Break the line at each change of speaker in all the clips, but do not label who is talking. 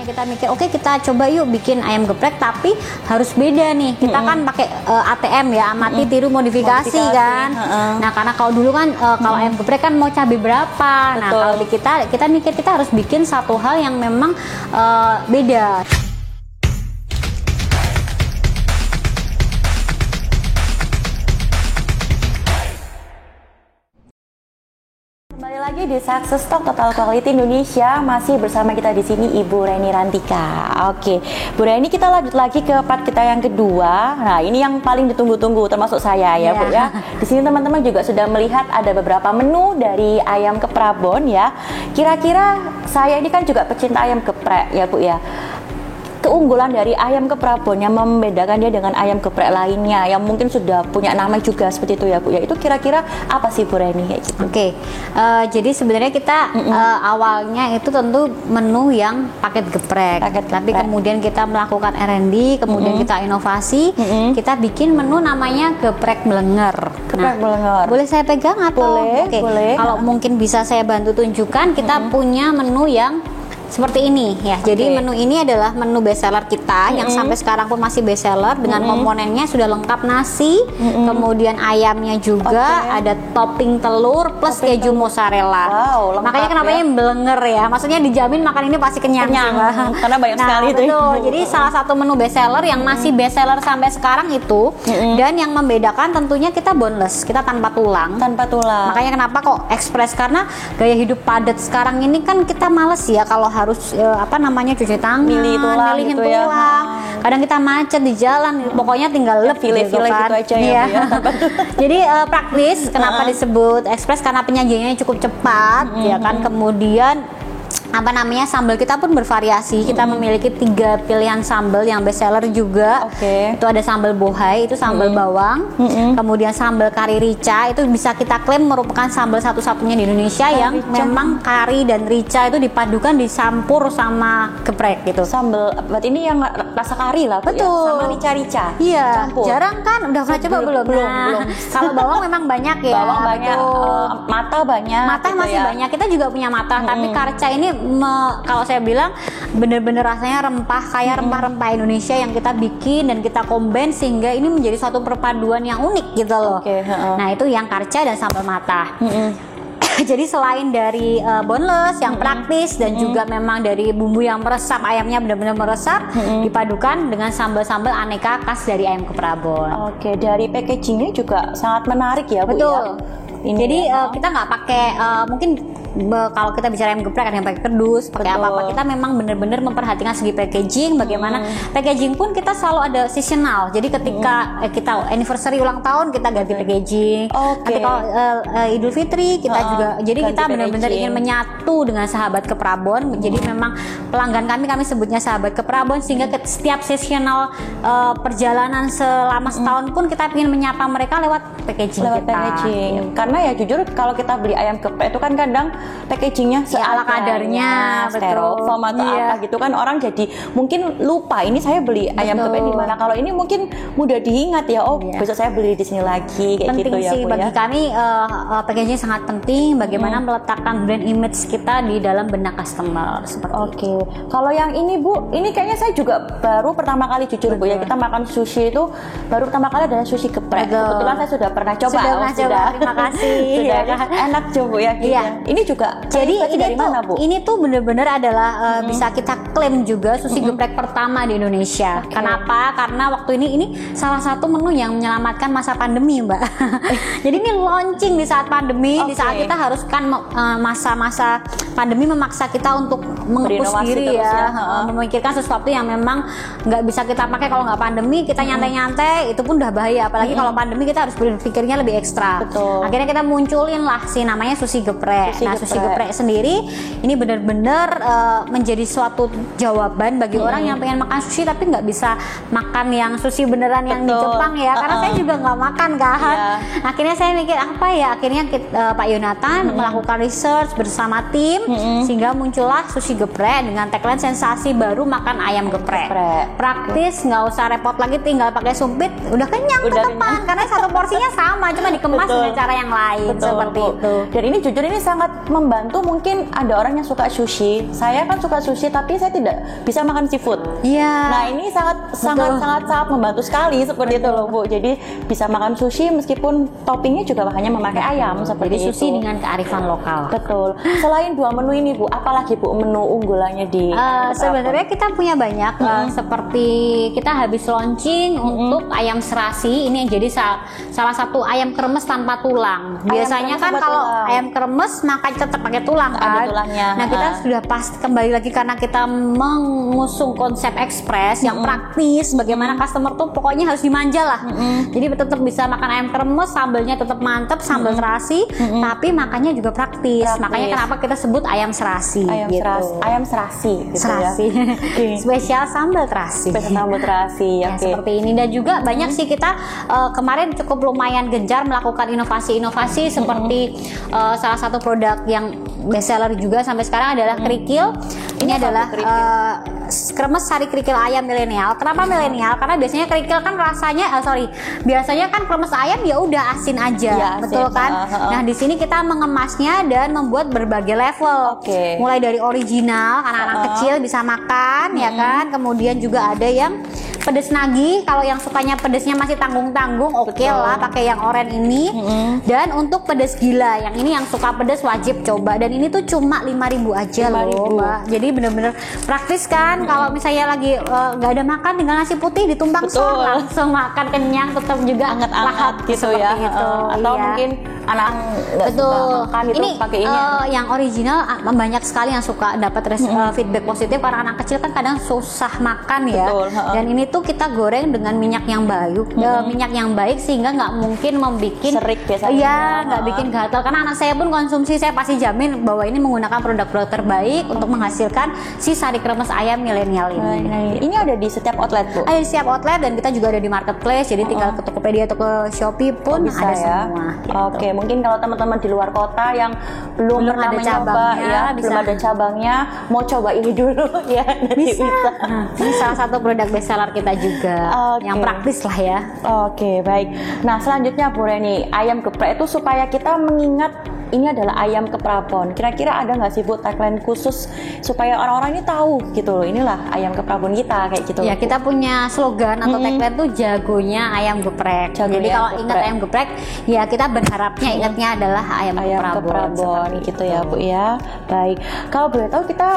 Makanya kita mikir, oke, kita coba yuk bikin ayam geprek tapi harus beda nih. Kita kan pakai ATM ya, amati tiru modifikasi kan. Nah, karena kalau dulu kan kalau ayam geprek kan mau cabai berapa. Nah, kalau di kita mikir kita harus bikin satu hal yang memang beda.
Kembali lagi di Success Talk Total Quality Indonesia, masih bersama kita di sini Ibu Reni Rantika. Oke, Bu Reni, kita lanjut lagi ke part kita yang kedua. Nah, ini yang paling ditunggu-tunggu termasuk saya ya, Bu ya. Di sini teman-teman juga sudah melihat ada beberapa menu dari ayam ke Prabon ya. Kira-kira saya ini kan juga pecinta ayam geprek ya, Bu ya. Keunggulan dari ayam ke Prabon yang membedakan dia dengan ayam geprek lainnya yang mungkin sudah punya nama juga seperti itu ya, Bu ya. Itu kira-kira apa sih, Bu Reni kayak gitu?
Oke, jadi sebenarnya kita awalnya itu tentu menu yang paket geprek, tapi kemudian kita melakukan R&D, kemudian kita inovasi, kita bikin menu namanya geprek melenger.
Geprek melenger.
Boleh saya pegang atau?
Boleh, boleh.
Kalau mungkin bisa saya bantu tunjukkan, kita punya menu yang seperti ini ya. Jadi menu ini adalah menu bestseller kita yang sampai sekarang pun masih bestseller dengan komponennya sudah lengkap, nasi, kemudian ayamnya juga, ada topping telur plus keju mozzarella.
Wow,
makanya kenapa ini belenger ya. Maksudnya dijamin makan ini pasti kenyang.
Karena banyak sekali itu.
Betul. Jadi salah satu menu bestseller yang masih bestseller sampai sekarang itu, dan yang membedakan tentunya kita boneless, kita tanpa tulang.
Tanpa tulang.
Makanya kenapa kok express, karena gaya hidup padat sekarang ini kan kita males ya kalau harus cuci tangan, milihin
gitu
tulang.
Ya.
Kadang kita macet di jalan, pokoknya tinggal
file-file
kan.
gitu aja ya.
Jadi praktis. Kenapa disebut express? Karena penyajiannya cukup cepat, ya kan. Kemudian sambal kita pun bervariasi. Kita memiliki 3 pilihan sambal yang bestseller juga. Itu ada sambal bohai, itu sambal bawang. Kemudian sambal kari rica, itu bisa kita klaim merupakan sambal satu-satunya di Indonesia yang memang kari dan rica itu dipadukan, dicampur sama geprek gitu.
Sambal, berarti ini yang rasa kari lah, Bu,
betul.
Ya? Sama rica-rica.
Iya,
campur.
jarang kan? Udah pernah coba belum?
Belum.
Kalau bawang memang banyak ya.
Bawang banyak, mata banyak.
Mata gitu masih banyak. Kita juga punya mata, tapi karica ini kalau saya bilang bener-bener rasanya rempah, kayak rempah-rempah Indonesia yang kita bikin dan kita combine sehingga ini menjadi suatu perpaduan yang unik gitu loh. Nah, itu yang karica dan sambal mata. Jadi selain dari boneless yang praktis dan juga memang dari bumbu yang meresap, ayamnya benar-benar meresap, dipadukan dengan sambal-sambal aneka khas dari ayam ke Prabon.
Dari packagingnya juga sangat menarik ya, Bu.
Betul.
Ya?
Jadi kita nggak pakai mungkin kalau kita bicara ayam geprek ada yang pakai kerdus, pakai apa-apa. Kita memang benar-benar memperhatikan segi packaging, bagaimana packaging pun kita selalu ada seasonal. Jadi ketika kita anniversary ulang tahun kita ganti packaging. Nanti kalau Idul Fitri kita juga. Jadi kita benar-benar ingin menyatu dengan sahabat ke Prabon. Jadi memang pelanggan kami sebutnya sahabat ke Prabon, sehingga setiap seasonal perjalanan selama setahun pun kita ingin menyapa mereka lewat packaging kita.
Karena ya jujur kalau kita beli ayam geprek itu kan kadang packagingnya
ala kadarnya,
styrofoam atau apa gitu kan, orang jadi mungkin lupa ini saya beli ayam geprek di mana. Kalau ini mungkin mudah diingat ya, besok saya beli di sini lagi kayak
penting
gitu ya,
sih
Bu,
bagi
ya.
kami packaging sangat penting, bagaimana meletakkan brand image kita di dalam benak customer seperti itu.
Kalau yang ini, Bu, ini kayaknya saya juga baru pertama kali jujur, Bu ya, kita makan sushi itu baru pertama kali adalah sushi geprek. Kebetulan saya sudah pernah coba.
Terima kasih.
Sudah enak coba, Bu ya. Ini juga
jadi
dari mana, Bu?
Ini tuh bener-bener adalah bisa kita klaim juga sushi geprek pertama di Indonesia. Kenapa? Karena waktu ini salah satu menu yang menyelamatkan masa pandemi, Mbak. Jadi ini launching di saat pandemi, di saat kita harus kan masa-masa pandemi memaksa kita untuk mengepus diri ya, memikirkan sesuatu yang memang nggak bisa kita pakai kalau nggak pandemi. Kita nyantai-nyantai itu pun udah bahaya, apalagi kalau pandemi kita harus berpikirnya lebih ekstra. Akhirnya kita munculin lah namanya sushi geprek. Sushi geprek sendiri ini benar-benar menjadi suatu jawaban bagi orang yang pengen makan sushi tapi nggak bisa makan yang sushi beneran yang di Jepang ya, karena saya juga nggak makan kan. Akhirnya saya mikir apa ya, akhirnya Pak Yonatan melakukan research bersama tim sehingga muncullah sushi geprek dengan tagline sensasi baru makan ayam geprek. Praktis, nggak usah repot lagi, tinggal pakai sumpit udah kenyang teman, karena satu porsinya sama cuma dikemas dengan cara yang lain. Seperti itu.
Dan ini jujur ini sangat membantu, mungkin ada orang yang suka sushi. Saya kan suka sushi tapi saya tidak bisa makan seafood.
Iya.
Nah, ini sangat membantu sekali seperti itu loh, Bu. Jadi bisa makan sushi meskipun toppingnya juga hanya memakai ayam seperti
Jadi sushi
itu.
dengan kearifan lokal.
Betul. Selain 2 menu ini, Bu, apalagi Bu menu unggulannya di
Sebenarnya kita punya banyak seperti kita habis launching untuk ayam serasi. Ini yang jadi salah satu ayam kremes tanpa tulang. Biasanya kan kalau ayam kremes makan tetap pakai tulang kan.
Ada tulangnya.
Nah, kita sudah pasti kembali lagi karena kita mengusung konsep ekspres yang praktis. Bagaimana customer tuh pokoknya harus dimanja lah. Jadi tetap bisa makan ayam kremes, sambelnya tetap mantep, sambal terasi, tapi makannya juga praktis. Makanya kenapa kita sebut ayam serasi.
Ayam serasi gitu
serasi.
Ya.
Spesial sambal terasi.
Spesial sambal terasi.
Ya, seperti ini. Dan juga banyak sih kita kemarin cukup lumayan gencar melakukan inovasi-inovasi seperti salah satu produk yang bestseller juga sampai sekarang adalah kerikil. Ini adalah kremes sari kerikil ayam milenial. Kenapa milenial? Karena biasanya kerikil kan rasanya biasanya kan kremes ayam ya udah asin aja,
ya,
betul
asin,
kan? Nah, di sini kita mengemasnya dan membuat berbagai level. Mulai dari original, anak-anak kecil bisa makan, ya kan? Kemudian juga ada yang pedes nagih. Kalau yang sukanya pedesnya masih tanggung-tanggung, oke lah pakai yang oranye ini. Dan untuk pedes gila, yang ini yang suka pedes wajib coba. Dan ini tuh cuma 5.000 aja loh, Mbak. Jadi bener-bener praktis kan. Kalau misalnya lagi nggak ada makan, tinggal nasi putih ditumpang sor, langsung makan kenyang, tetap juga
hangat-hangat gitu ya.
Itu.
Atau mungkin anak nggak suka makan itu pakai ini.
Yang original banyak sekali yang suka dapat feedback positif karena anak kecil kan kadang susah makan ya. Dan ini tuh kita goreng dengan minyak yang baik sehingga nggak mungkin membuat
serik biasanya.
Iya, nggak bikin gatal. Karena anak saya pun konsumsi, saya pasti jamin bahwa ini menggunakan produk-produk terbaik untuk menghasilkan si sari kremes ayam milenial ini.
Ini ada di setiap outlet, Bu?
Ada di setiap outlet dan kita juga ada di marketplace. Jadi tinggal ke Tokopedia atau ke Shopee pun
bisa
ada
ya?
semua. Gitu.
Oke, mungkin kalau teman-teman di luar kota yang belum pernah
ada
mencoba
cabangnya,
ya, belum ada cabangnya, mau coba ini dulu ya, bisa.
Ini salah satu produk bestseller kita juga, yang praktis lah ya.
Oke, baik. Nah, selanjutnya Bu Reni, ayam geprek itu supaya kita mengingat ini adalah ayam ke Prabon. Kira-kira ada nggak sih Bu tagline khusus supaya orang-orang ini tahu gitu loh, inilah ayam ke Prabon kita kayak gitu.
Ya, kita punya slogan atau tagline tuh jagonya ayam geprek. Jadi kalau ingat ayam geprek, ya kita berharapnya ingatnya adalah ayam ke Prabon
gitu ya, Bu ya. Baik. Kalau boleh tahu kita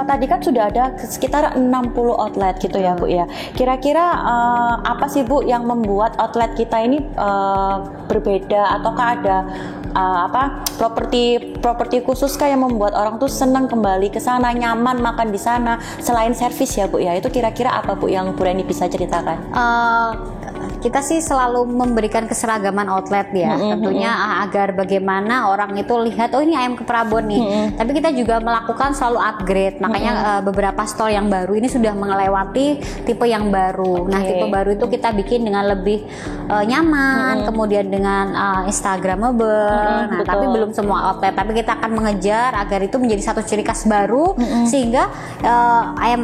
tadi kan sudah ada sekitar 60 outlet gitu ya, Bu ya. Kira-kira apa sih Bu yang membuat outlet kita ini berbeda, ataukah ada properti khusus kayak membuat orang tuh senang kembali ke sana, nyaman makan di sana selain servis ya, Bu ya. Itu kira-kira apa, Bu, yang Bu Reni bisa ceritakan?
Kita sih selalu memberikan keseragaman outlet ya, tentunya agar bagaimana orang itu lihat, oh ini ayam ke Prabon nih. Tapi kita juga melakukan selalu upgrade, makanya beberapa store yang baru ini sudah melewati tipe yang baru. Nah, tipe baru itu kita bikin dengan lebih nyaman, kemudian dengan Instagramable. Nah, tapi belum semua outlet, tapi kita akan mengejar agar itu menjadi satu ciri khas baru, sehingga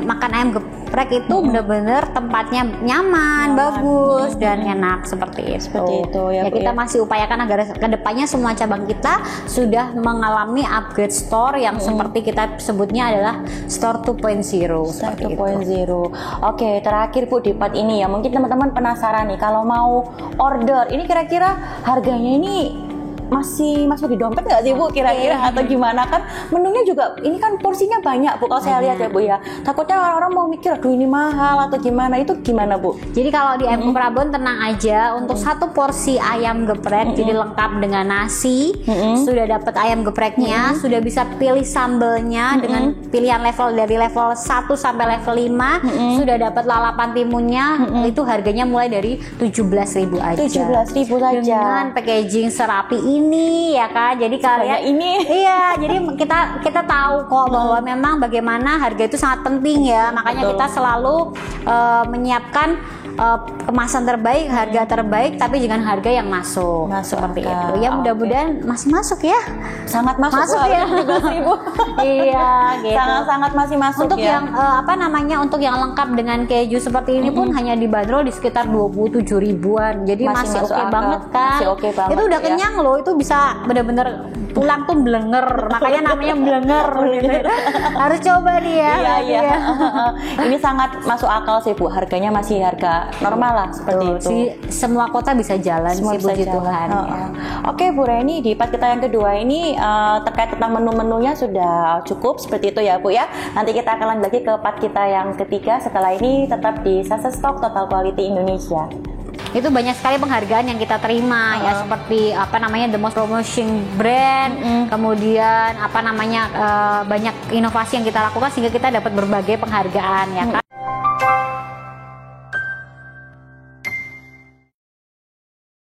makan ayam geprek itu benar-benar tempatnya nyaman, bagus dan enak seperti itu. Ya, kita masih upayakan agar kedepannya semua cabang kita sudah mengalami upgrade store yang seperti kita sebutnya adalah store 2.0.
Store 2.0. Oke, terakhir Bu di part ini ya, mungkin teman-teman penasaran nih kalau mau order ini kira-kira harganya ini masih masuk di dompet nggak sih Bu kira-kira atau gimana? Kan menunya juga ini kan porsinya banyak Bu kalau saya lihat ya Bu ya. Takutnya orang-orang mau mikir aduh ini mahal atau gimana, itu gimana Bu?
Jadi kalau di ayam Prabon tenang aja, untuk satu porsi ayam geprek jadi lengkap dengan nasi, sudah dapat ayam gepreknya, sudah bisa pilih sambelnya dengan pilihan level dari level 1 sampai level 5, sudah dapat lalapan timunnya, itu harganya mulai dari 17.000 aja.
17.000 saja.
Dengan packaging serapi ini ya kan, jadi kalian
ini
jadi kita tahu kok bahwa memang bagaimana harga itu sangat penting ya, makanya kita selalu menyiapkan kemasan terbaik, harga terbaik, tapi dengan harga yang masuk seperti itu ya. Mudah-mudahan masih masuk ya,
sangat masuk
ya. Iya gitu.
Sangat masih masuk
untuk
ya.
Yang untuk yang lengkap dengan keju seperti ini pun hanya dibanderol di sekitar 27.000-an, jadi masih oke banget kan,
masih oke banget,
itu udah kenyang loh, itu bisa benar-benar tulang tuh blenger, makanya namanya blenger gitu. Harus coba nih ya.
Iya. Ini sangat masuk akal sih Bu, harganya masih harga normal lah seperti
Tuh,
itu.
semua kota bisa jalan
Semua
sih,
bisa
puji
jalan.
Tuhan. Ya.
Oke Bu Reni, di part kita yang kedua ini terkait tentang menu-menunya sudah cukup seperti itu ya Bu ya. Nanti kita akan lanjut lagi ke part kita yang ketiga. Setelah ini tetap di Success Talk Total Quality Indonesia.
Itu banyak sekali penghargaan yang kita terima ya, seperti apa namanya the most promotion brand, kemudian apa namanya banyak inovasi yang kita lakukan sehingga kita dapat berbagai penghargaan ya kan.